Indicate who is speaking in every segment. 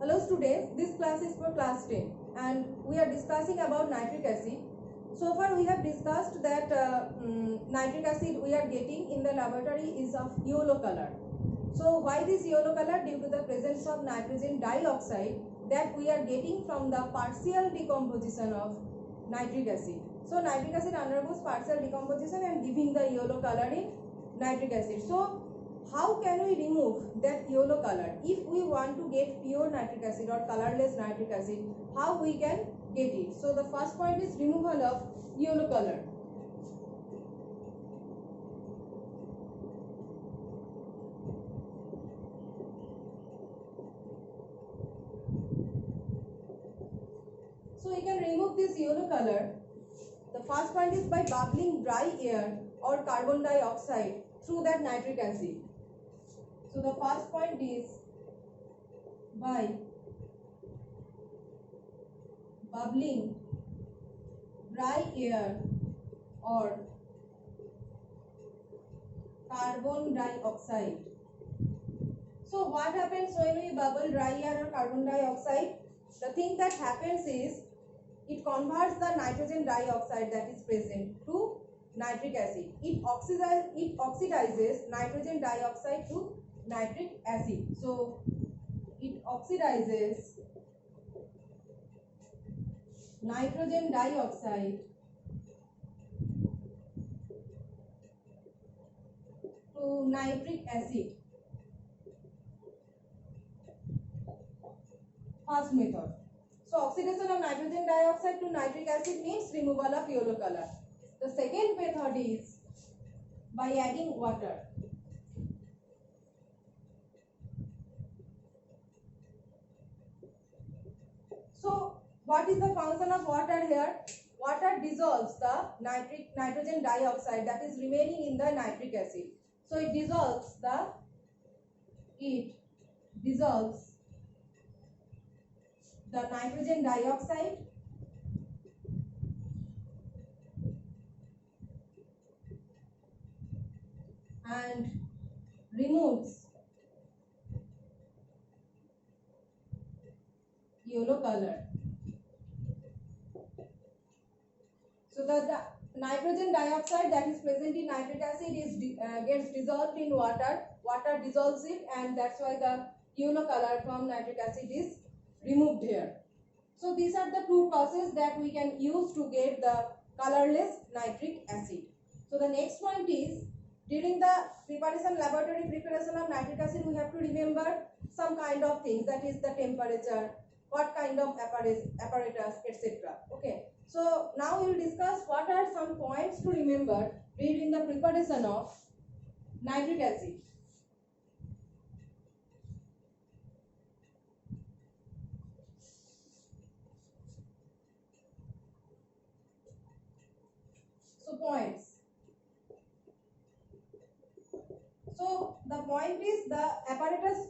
Speaker 1: Hello students, this class is for class 10 and we are discussing about nitric acid. So far we have discussed that nitric acid we are getting in the laboratory is of yellow color. So why this yellow color? Due to the presence of nitrogen dioxide that we are getting from the partial decomposition of nitric acid. So nitric acid undergoes partial decomposition and giving the yellow color in nitric acid. So how can we remove that yellow color? If we want to get pure nitric acid or colorless nitric acid, how we can get it? So the first point is removal of yellow color. So we can remove this yellow color. The first point is by bubbling dry air or carbon dioxide through that nitric acid. So the first point is by bubbling dry air or carbon dioxide. So what happens when we bubble dry air or carbon dioxide? The thing that happens is it converts the nitrogen dioxide that is present to nitric acid. It oxidizes nitrogen dioxide to nitric acid. So it oxidizes nitrogen dioxide to nitric acid. First method. So oxidation of nitrogen dioxide to nitric acid means removal of yellow color. The second method is by adding water. So what is the function of water here? Water dissolves the nitrogen dioxide that is remaining in the nitric acid. So it dissolves the nitrogen dioxide and removes yellow color. So the nitrogen dioxide that is present in nitric acid is gets dissolved in water. Water dissolves it, and that's why the yellow color from nitric acid is removed here. So these are the two processes that we can use to get the colorless nitric acid. So the next point is during the laboratory preparation of nitric acid, we have to remember some kind of things, that is the temperature, what kind of apparatus, etc. Okay. So now we will discuss what are some points to remember during the preparation of nitric acid. So points. So the point is the apparatus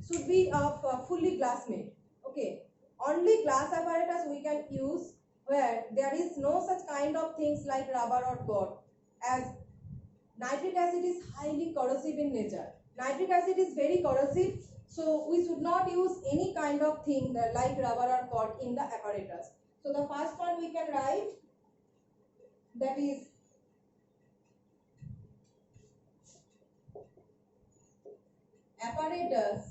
Speaker 1: should be of fully glass made. Okay. Only glass apparatus we can use where there is no such kind of things like rubber or cork, as nitric acid is highly corrosive in nature. Nitric acid is very corrosive, so we should not use any kind of thing like rubber or cork in the apparatus. So the first one we can write, that is apparatus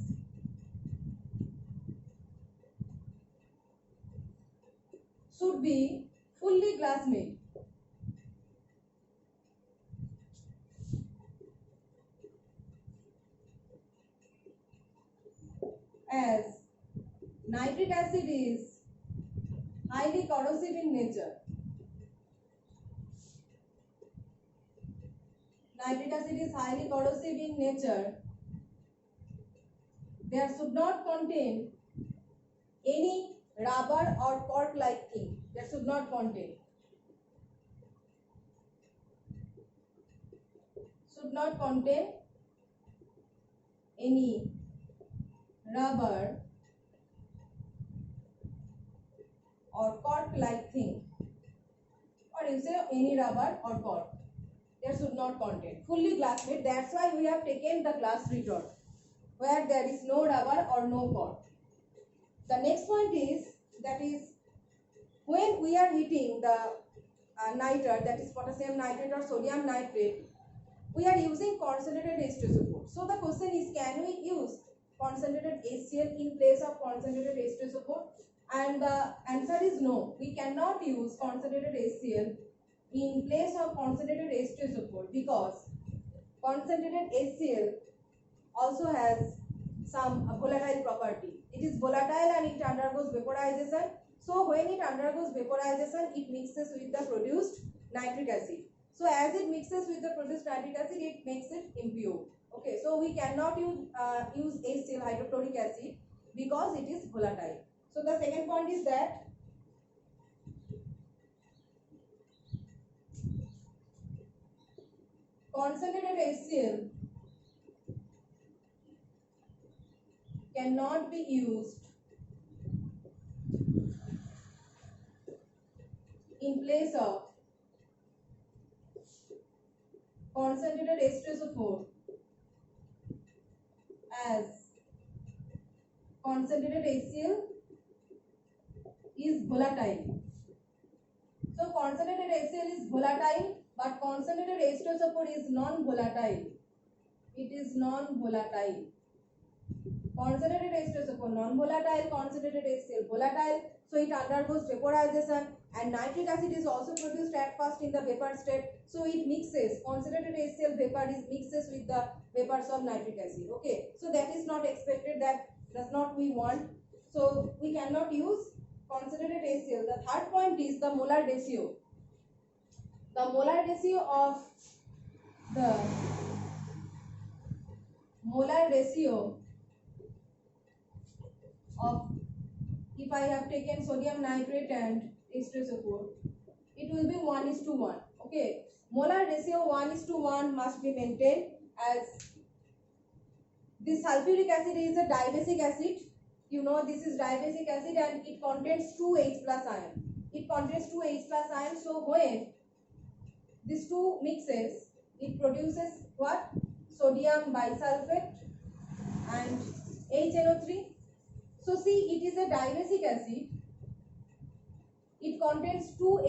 Speaker 1: should be fully glass made. As nitric acid is highly corrosive in nature. Nitric acid is highly corrosive in nature. There should not contain any rubber or cork like thing. There should not contain. Should not contain any rubber or cork like thing, or you say any rubber or cork. There should not contain. Fully glass made. That's why we have taken the glass retort where there is no rubber or no cork. The next point is that is when we are heating the nitrate, that is potassium nitrate or sodium nitrate, we are using concentrated H2SO4. So the question is, can we use concentrated HCl in place of concentrated H2SO4? And the answer is no. We cannot use concentrated HCl in place of concentrated H2SO4 because concentrated HCl also has some volatile property. It is volatile and it undergoes vaporization. So when it undergoes vaporization, it mixes with the produced nitric acid. So as it mixes with the produced nitric acid, it makes it impure. Okay, so we cannot use HCl, hydrochloric acid, because it is volatile. So the second point is that concentrated HCl cannot be used in place of concentrated H2SO4 as concentrated HCl is volatile. So concentrated HCl is volatile, but concentrated H2SO4 is non-volatile. It is non-volatile. Concentrated H2SO4 non-volatile, concentrated HCl volatile. So it undergoes vaporization, and nitric acid is also produced at first in the vapor state. So it mixes, concentrated HCl vapor is mixes with the vapors of nitric acid. Okay, so that is not expected, that does not we want. So we cannot use concentrated HCl. The third point is the molar ratio. The molar ratio of the molar ratio of, if I have taken sodium nitrate and H2SO4, it will be 1:1. Okay, molar ratio 1:1 must be maintained, as this sulfuric acid is a dibasic acid. You know, this is dibasic acid and it contains 2 H plus ion. It contains 2 H plus ion. So when these two mixes, it produces what? Sodium bisulfate and HNO3. So see, it is a dibasic acid. It contains 2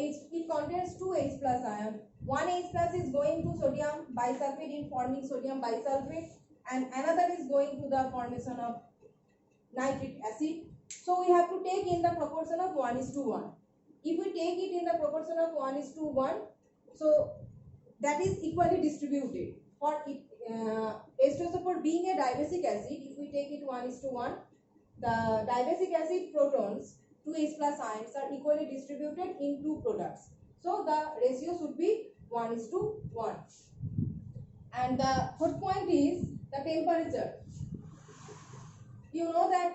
Speaker 1: H plus ion. 1 H plus is going to sodium bisulfate in forming sodium bisulfate, and another is going to the formation of nitric acid. So we have to take in the proportion of 1:1. If we take it in the proportion of 1:1, so that is equally distributed. For it, H2SO4 being a dibasic acid, if we take it 1:1, the dibasic acid protons, 2 H plus ions, are equally distributed in two products. So the ratio should be 1:1. And the fourth point is the temperature. You know that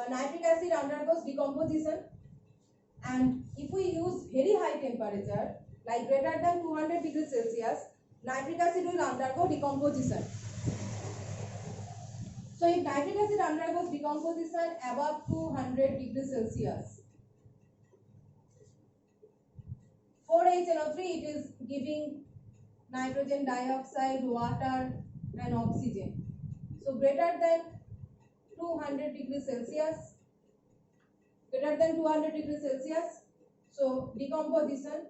Speaker 1: nitric acid undergoes decomposition, and if we use very high temperature, like greater than 200 degrees Celsius, nitric acid will undergo decomposition. So if nitric acid undergoes decomposition above 200 degrees Celsius, 4HNO3, it is giving nitrogen dioxide, water and oxygen. So greater than 200 degrees Celsius, so decomposition,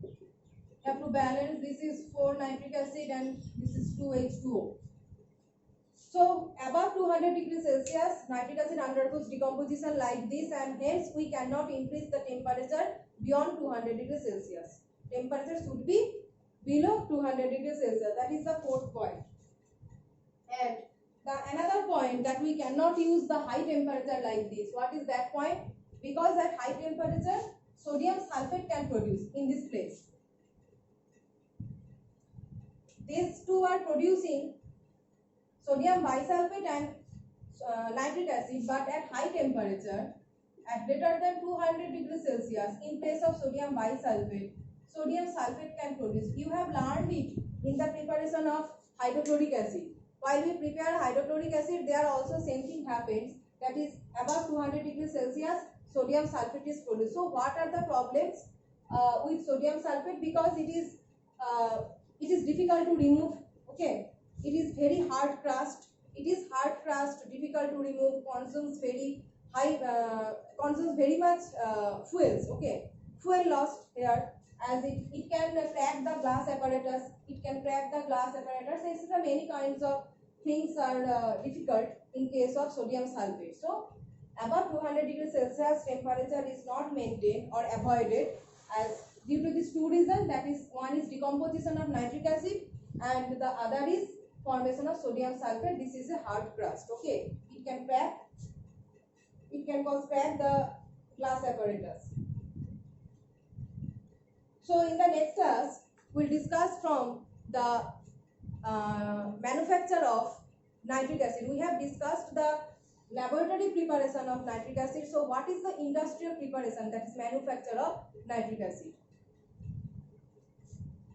Speaker 1: you have to balance. This is 4 nitric acid and this is 2H2O. So above 200 degrees Celsius, nitric acid undergoes decomposition like this, and hence we cannot increase the temperature beyond 200 degrees Celsius. Temperature should be below 200 degrees Celsius. That is the fourth point. And another point, that we cannot use the high temperature like this. What is that point? Because at high temperature, sodium sulfate can produce in this place. These two are producing sodium bisulfate and nitric acid, but at high temperature, at greater than 200 degrees Celsius, in place of sodium bisulfate, sodium sulfate can produce. You have learned it in the preparation of hydrochloric acid. While we prepare hydrochloric acid, there also same thing happens, that is above 200 degrees Celsius, sodium sulfate is produced. So what are the problems with sodium sulfate? Because it is difficult to remove. Okay, it is very hard crust. It is hard crust, difficult to remove, consumes very much fuels. Okay, fuel lost here, as it can crack the glass apparatus. It can crack the glass apparatus. This is many kinds of things are difficult in case of sodium sulfate. So above 200 degrees Celsius temperature is not maintained or avoided, as due to these two reasons, that is, one is decomposition of nitric acid and the other is formation of sodium sulfate. This is a hard crust. Okay, it can cause crack the glass apparatus. So in the next class we'll discuss from the manufacture of nitric acid. We have discussed the laboratory preparation of nitric acid. So what is the industrial preparation, that is manufacture of nitric acid?